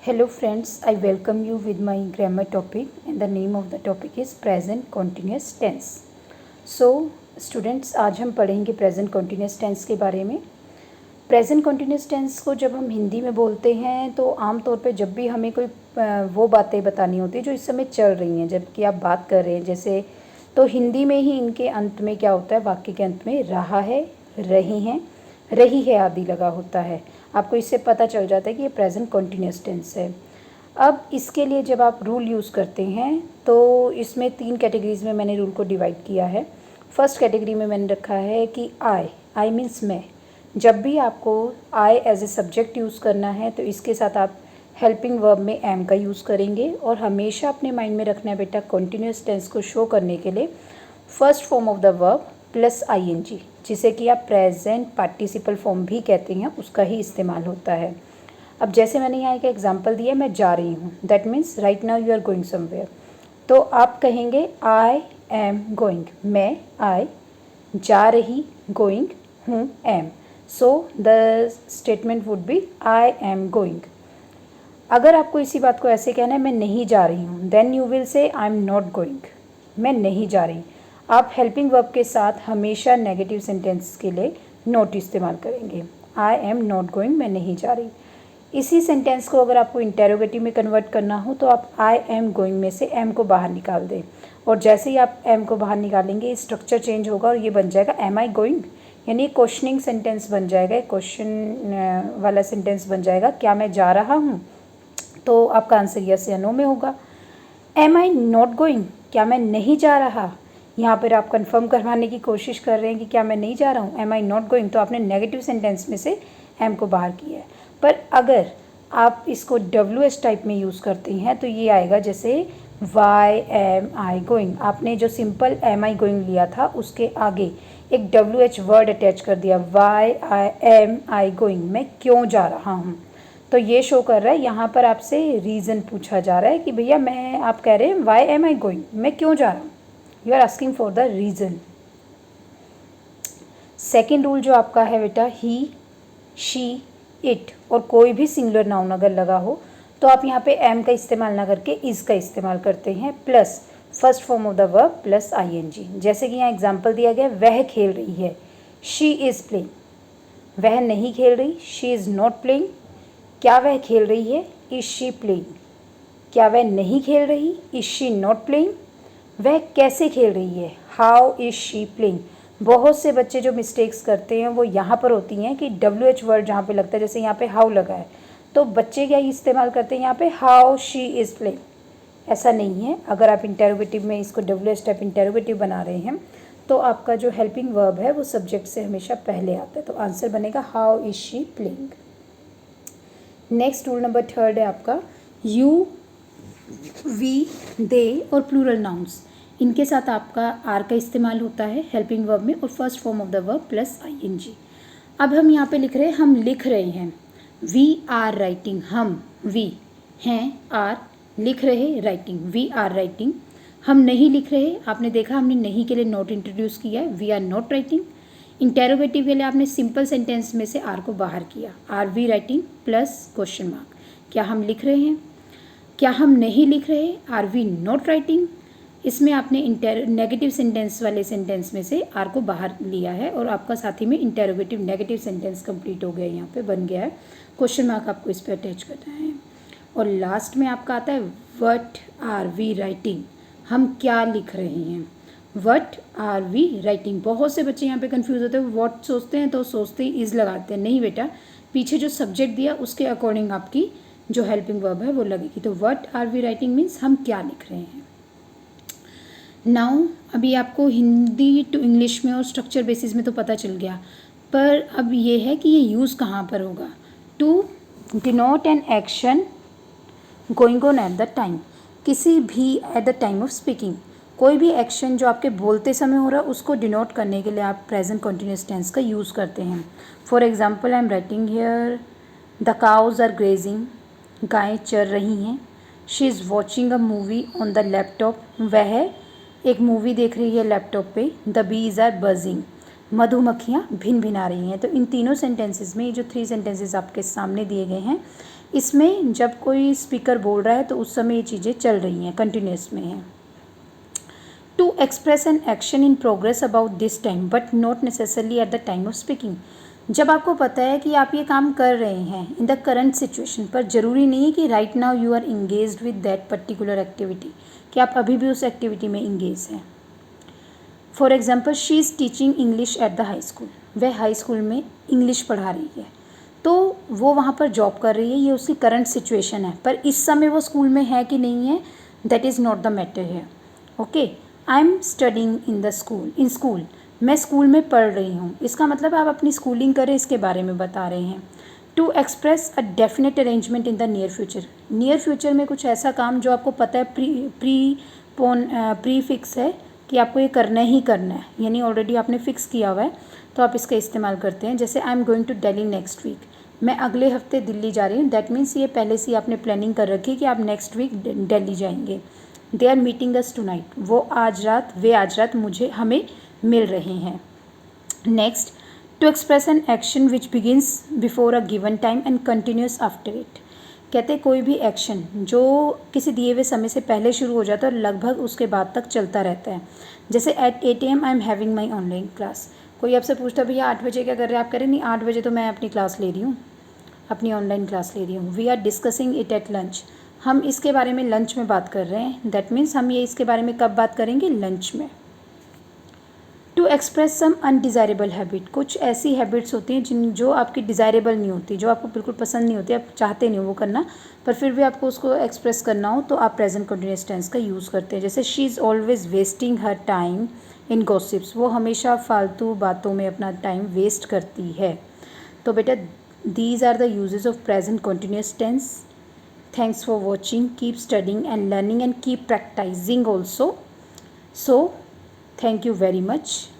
Hello friends, I welcome you with my grammar topic and the name of the topic is present continuous tense. So students, आज हम पढ़ेंगे present continuous tense के बारे में। Present continuous tense को जब हम हिंदी में बोलते हैं तो आम तौर पे जब भी हमें कोई वो बातें बतानी होती है जो इस समय चल रही हैं, जबकि आप बात कर रहे हैं जैसे, तो हिंदी में ही इनके अंत में क्या होता है, वाक्य के अंत में रहा है, रही हैं, रही है आदि लगा होता है। आपको इससे पता चल जाता है कि ये प्रेजेंट कंटिन्यूस टेंस है। अब इसके लिए जब आप रूल यूज़ करते हैं तो इसमें 3 कैटेगरीज में मैंने रूल को डिवाइड किया है। फर्स्ट कैटेगरी में मैंने रखा है कि आई मीन्स मैं। जब भी आपको I as a subject use करना है तो इसके साथ आप हेल्पिंग वर्ब में एम का यूज़ करेंगे, और हमेशा अपने माइंड में रखना है बेटा कंटिन्यूस टेंस को शो करने के लिए first form of the verb plus ING, जिसे कि आप प्रेजेंट पार्टिसिपल फॉर्म भी कहते हैं, उसका ही इस्तेमाल होता है। अब जैसे मैंने यहाँ एक एग्जांपल दिया, मैं जा रही हूँ, that means right now you are going somewhere, तो आप कहेंगे आई एम गोइंग, मैं आई, जा रही गोइंग हूँ am, so the statement would be I am going. अगर आपको इसी बात को ऐसे कहना है मैं नहीं जा रही हूँ, then you will say I am not going, मैं नहीं जा रही। आप हेल्पिंग वर्ब के साथ हमेशा नेगेटिव सेंटेंस के लिए नॉट इस्तेमाल करेंगे, आई एम नॉट गोइंग, मैं नहीं जा रही। इसी सेंटेंस को अगर आपको इंटेरोगेटिव में कन्वर्ट करना हो तो आप आई एम गोइंग में से एम को बाहर निकाल दें, और जैसे ही आप एम को बाहर निकालेंगे स्ट्रक्चर चेंज होगा और ये बन जाएगा एम आई गोइंग, यानी क्वेश्चनिंग सेंटेंस बन जाएगा, क्वेश्चन वाला सेंटेंस बन जाएगा, क्या मैं जा रहा हूँ, तो आपका आंसर यस या नो में होगा। एम आई नॉट गोइंग, क्या मैं नहीं जा रहा, यहाँ पर आप कंफर्म करवाने की कोशिश कर रहे हैं कि क्या मैं नहीं जा रहा हूँ, एम आई नॉट गोइंग, तो आपने नेगेटिव सेंटेंस में से एम को बाहर किया है। पर अगर आप इसको डब्ल्यू एस टाइप में यूज़ करते हैं तो ये आएगा जैसे वाई एम आई गोइंग, आपने जो सिंपल एम आई गोइंग लिया था उसके आगे एक डब्ल्यू एच वर्ड अटैच कर दिया, why I am I going, मैं क्यों जा रहा हूँ, तो ये शो कर रहा है यहाँ पर आपसे रीज़न पूछा जा रहा है कि भैया मैं, आप कह रहे हैं वाई एम आई गोइंग, मैं क्यों जा रहा हूँ, you are asking for the reason. Second rule जो आपका है बेटा, ही, शी, इट और कोई भी सिंगुलर नाउन अगर लगा हो तो आप यहाँ पे एम का इस्तेमाल ना करके इज़ का इस्तेमाल करते हैं, plus first form of the verb plus ING. जैसे कि यहाँ एग्जांपल दिया गया, वह खेल रही है, शी इज़ प्लेइंग, वह नहीं खेल रही, शी इज़ नॉट प्लेइंग, क्या वह खेल रही है, इज़ शी प्लेइंग, क्या वह नहीं खेल रही, इज़ शी नॉट प्लेइंग, वह कैसे खेल रही है, हाउ इज़ शी प्लेइंग। बहुत से बच्चे जो मिस्टेक्स करते हैं वो यहाँ पर होती हैं कि डब्ल्यू एच वर्ड जहाँ पे लगता है, जैसे यहाँ पे हाउ लगा है तो बच्चे क्या इस्तेमाल करते हैं यहाँ पे हाउ शी इज़ प्लेइंग, ऐसा नहीं है। अगर आप इंटेरोगेटिव में इसको डब्ल्यू एच टाइप इंटेरोगेटिव बना रहे हैं तो आपका जो हेल्पिंग वर्ब है वो सब्जेक्ट से हमेशा पहले आता है, तो आंसर बनेगा how is she playing. Next rule number 3 है आपका, यू, वी, दे और प्लूरल नाउन्स, इनके साथ आपका आर का इस्तेमाल होता है हेल्पिंग वर्ब में और first form of the verb plus ING. अब हम यहाँ पे लिख रहे हैं, हम लिख रहे हैं, वी आर राइटिंग, हम, वी हैं, आर लिख रहे, राइटिंग, वी आर राइटिंग। हम नहीं लिख रहे, आपने देखा हमने नहीं के लिए नोट इंट्रोड्यूस किया है, we are not writing. Interrogative के लिए आपने सिंपल सेंटेंस में से आर को बाहर किया, are we writing plus question mark, क्या हम लिख रहे हैं, क्या हम नहीं लिख रहे, आर वी नॉट राइटिंग। इसमें आपने नेगेटिव सेंटेंस वाले सेंटेंस में से आर को बाहर लिया है और आपका साथ ही में इंटेरोगेटिव नेगेटिव सेंटेंस कंप्लीट हो गया, यहाँ पे बन गया है, क्वेश्चन मार्क आपको इस पर अटैच करना है। और लास्ट में आपका आता है व्हाट आर वी राइटिंग, हम क्या लिख रहे हैं, व्हाट आर वी राइटिंग। बहुत से बच्चे यहाँ पे कंफ्यूज होते हैं, व्हाट सोचते हैं तो सोचते ही इज़ लगाते हैं, नहीं बेटा, पीछे जो सब्जेक्ट दिया उसके अकॉर्डिंग आपकी जो हेल्पिंग वर्ब है वो लगेगी, तो what are we writing means हम क्या लिख रहे हैं। नाउ अभी आपको हिंदी टू इंग्लिश में और स्ट्रक्चर बेसिस में तो पता चल गया, पर अब ये है कि ये यूज़ कहाँ पर होगा। To denote an action going on at the time, किसी भी at the time of speaking, कोई भी एक्शन जो आपके बोलते समय हो रहा है उसको डिनोट करने के लिए आप प्रेजेंट कंटिन्यूस टेंस का यूज़ करते हैं। For example I am writing here, the cows are grazing, गायें चर रही हैं, she is watching a movie on the laptop, वह एक मूवी देख रही है लैपटॉप पे, द बीज आर बजिंग, मधुमक्खियाँ भिन भिना रही हैं। तो इन तीनों सेंटेंसेस में, ये जो 3 सेंटेंसेस आपके सामने दिए गए हैं, इसमें जब कोई स्पीकर बोल रहा है तो उस समय ये चीज़ें चल रही हैं, कंटिन्यूस में हैं। To express an action in progress about this time but not necessarily at the time of speaking. जब आपको पता है कि आप ये काम कर रहे हैं इन द करंट सिचुएशन, पर ज़रूरी नहीं है कि right now you are engaged with that particular activity, कि आप अभी भी उस एक्टिविटी में इंगेज हैं। For example, she is teaching English at the high school, वह हाई स्कूल में इंग्लिश पढ़ा रही है, तो वो वहाँ पर जॉब कर रही है, ये उसकी करंट सिचुएशन है, पर इस समय वो स्कूल में है कि नहीं है, that is not the matter है। Okay, I am studying in the school, in school, मैं स्कूल में पढ़ रही हूँ, इसका मतलब आप अपनी स्कूलिंग करें इसके बारे में बता रहे हैं। To express a definite arrangement in the near future, near future में कुछ ऐसा काम जो आपको पता है प्री फिक्स है कि आपको ये करना ही करना है, यानी ऑलरेडी आपने फिक्स किया हुआ है, तो आप इसका इस्तेमाल करते हैं। जैसे I am going to Delhi next week, मैं अगले हफ्ते दिल्ली जा रही हूँ, दैट मीन्स ये पहले से ही आपने प्लानिंग कर रखी है कि आप नेक्स्ट वीक दिल्ली जाएंगे। They are meeting us tonight, वे आज रात हमें मिल रहे हैं। Next, to express an action which begins before a given time and continues after it. कहते हैं कोई भी एक्शन जो किसी दिए हुए समय से पहले शुरू हो जाता है और लगभग उसके बाद तक चलता रहता है। जैसे at 8 AM I am having my online class, कोई आपसे पूछता है भैया 8 बजे क्या कर रहे हैं, आप करें नहीं 8 बजे तो मैं अपनी क्लास ले रही हूँ, अपनी ऑनलाइन क्लास ले रही हूँ। We are discussing it at lunch, हम इसके बारे में लंच में बात कर रहे हैं, दैट मीन्स हम ये इसके बारे में कब बात करेंगे, लंच में। To express some undesirable habit, कुछ ऐसी हैबिट्स होती हैं जो आपकी डिज़ायरेबल नहीं होती, जो आपको बिल्कुल पसंद नहीं होती, आप चाहते नहीं हो वो करना, पर फिर भी आपको उसको एक्सप्रेस करना हो तो आप प्रेजेंट कंटिन्यूअस टेंस का यूज़ करते हैं। जैसे she is always wasting her time in gossips, वो हमेशा फालतू बातों में अपना टाइम वेस्ट करती है। तो बेटा these are the uses of present continuous tense. Thanks for watching. Keep studying and learning and keep practicing also. So, thank you very much.